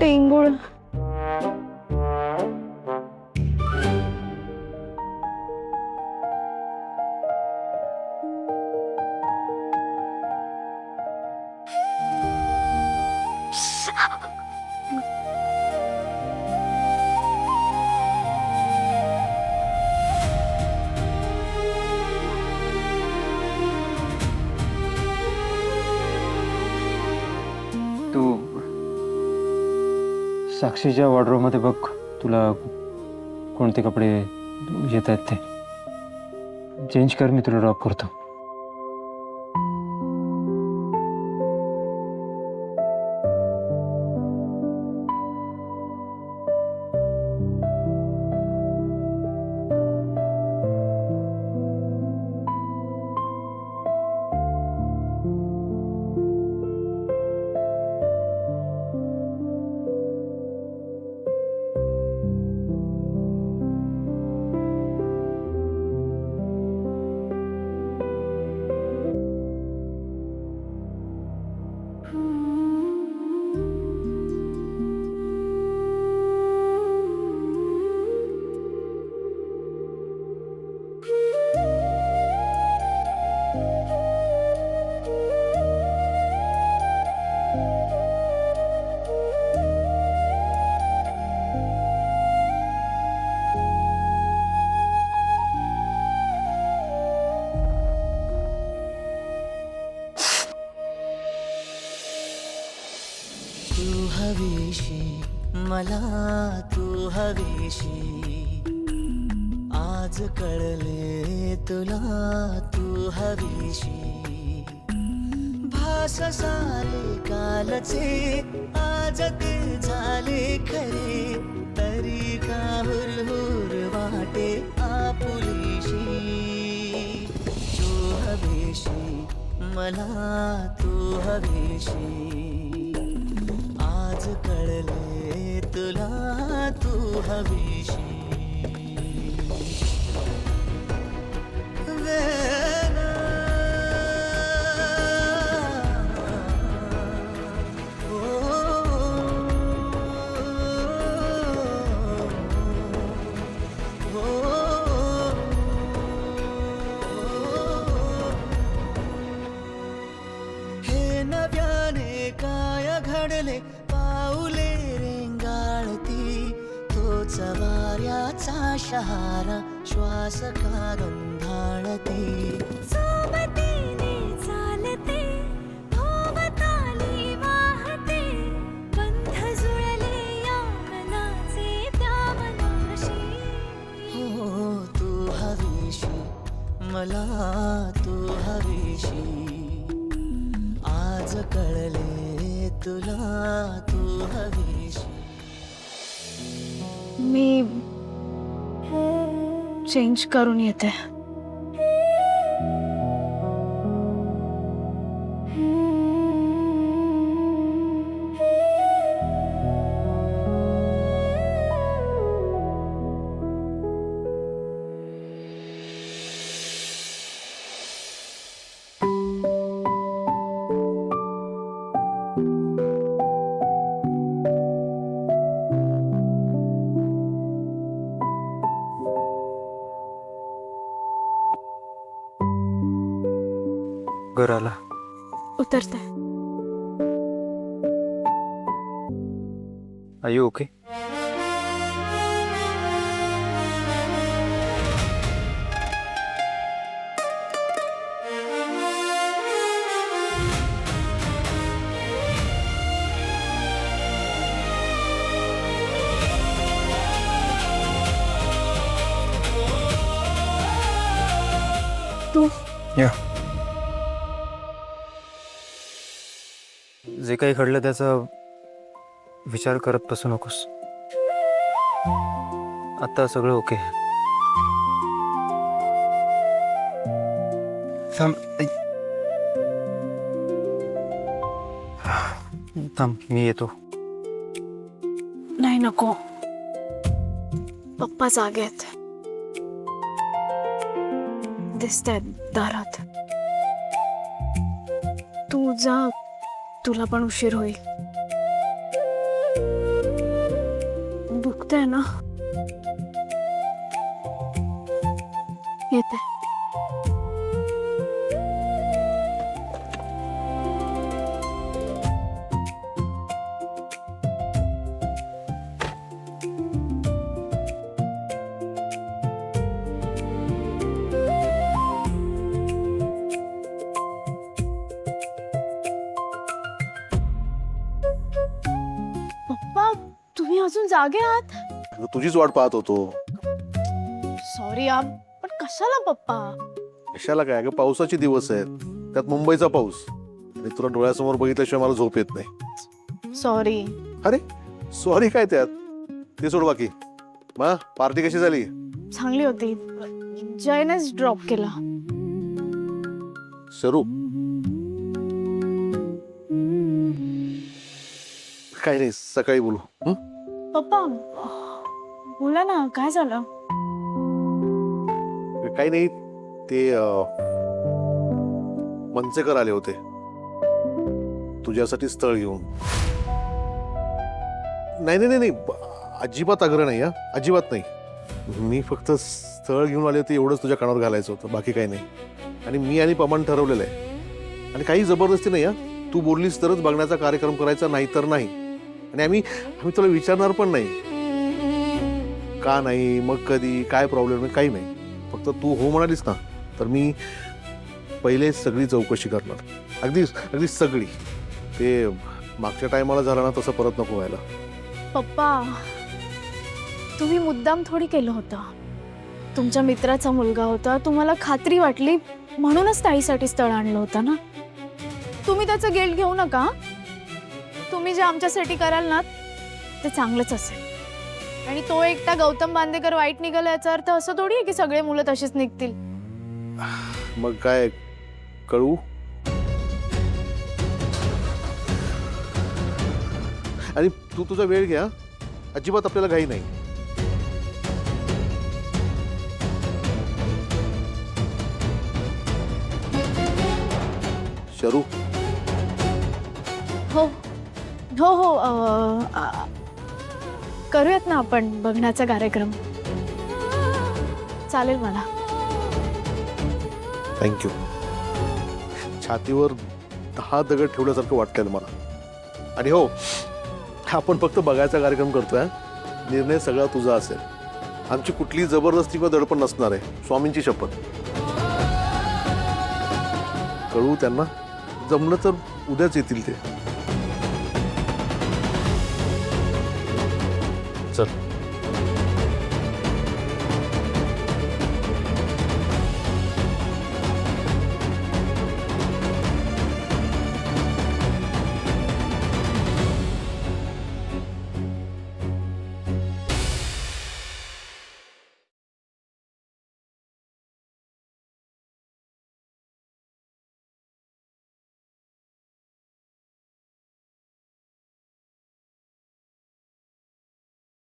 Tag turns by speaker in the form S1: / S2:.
S1: टेंगुळ.
S2: तू साक्षीच्या वॉर्डरोब मध्ये बघ, तुला कोणते कपडे येत आहेत ते चेंज कर. मी तुला ड्रॉप करतो.
S3: तू हवीशी मला, तू हवीशी आज कळले तुला, तू हवीशी भास सारे कालचे आज ते झाले खरे, तरी का हुरहुर वाटे आपुलीशी. तू हवीशी मला, तू हवीशी आज कळले तुला, तू हवीशी. वेना हे नव्याने काय घडले, पाऊले रेंगाळती तोच वाऱ्याचा शहारा, श्वास का गंधाळते.
S4: सोबतीने चालते भोवताली वाहते, बंध जुळले या मनाचे त्या मनाशी.
S3: हो तू हवीशी मला, तू हवीशी आज कळले तुला, तू हवीशी.
S1: मी चेंज करून येते.
S2: घर आला.
S1: उतरते.
S2: R you okay?
S1: तू
S2: या. जे काही घडलं त्याचा विचार करत बसू नकोस. आता सगळं ओके. थांब, मी येतो.
S1: नाही, नको. पप्पा जागेत दिसतायत दारात. तू जा, तुला पण उशीर होईल. येते ना? येते. पप्पा, तुम्ही अजून जागे आहात?
S5: अगं, तुझीच वाट पाहत होतो.
S1: सॉरी यार, पण कशाला पप्पा?
S5: कशाला काय, अगं पावसाचे दिवस आहेत, त्यात मुंबईचा पाऊस, आणि तुला डोळ्यासमोर बघितल्याशिवाय मला झोप येत नाही.
S1: सॉरी.
S5: अरे सॉरी काय त्यात, ते सोड बाकी. मा पार्टी कशी झाली?
S1: चांगली होती. जयनेच ड्रॉप केला.
S5: शरू काय नाही, सकाळी बोलू. हं?
S1: पप्पा, बोला ना, काय झालं?
S5: काही नाही, ते मनसेकर आले होते तुझ्यासाठी स्थळ घेऊन. नाही नाही नाही, अजिबात आग्रह नाही, हा अजिबात नाही. मी फक्त स्थळ घेऊन आले होते एवढंच तुझ्या कानावर घालायचं होतं, बाकी काही नाही. आणि मी आणि पवन ठरवलेलं आहे, आणि काही जबरदस्ती नाही. हा तू बोललीस तरच बघण्याचा कार्यक्रम करायचा, नाही तर नाही. आणि आम्ही तुला विचारणार पण नाही का नाही, मग कधी, काय प्रॉब्लेम आहे, काही नाही. फक्त तू हो म्हणालीस ना, तर मी पहिले सगळी चौकशी करणार, अगदी अगदी सगळी. ते मागच्या टायमाला झालं ना, तसं परत नको व्हायला.
S1: पप्पा, तुम्ही मुद्दाम थोडी केलं होतं. तुमच्या मित्राचा मुलगा होता, तुम्हाला खात्री वाटली म्हणूनच ताईसाठी स्थळ आणलं होतं ना. तुम्ही त्याचं गिल्ट घेऊ नका. तुम्ही जे आमच्यासाठी कराल ना, ते चांगलंच असेल. आणि तो एकटा गौतम बांदेकर वाईट निघाला याचा अर्थ असं थोडी आहे की सगळे मुलं तशीच निघतील.
S5: मग काय कळू? आणि तू तुझा वेळ घ्या, अजिबात आपल्याला घाई नाही. शरू
S1: हो हो हो, करूयात ना आपण बघण्याचा कार्यक्रम. चालेल मला.
S5: थँक्यू. छातीवर 10 दगड ठेवल्यासारखं वाटतंय मला. आणि हो, आपण फक्त बघायचा कार्यक्रम करतोय, निर्णय सगळा तुझा असेल. आमची कुठली जबरदस्ती किंवा दडपण नसणार आहे, स्वामींची शपथ. कळू त्यांना, जमलं तर उद्याच येतील ते. चल.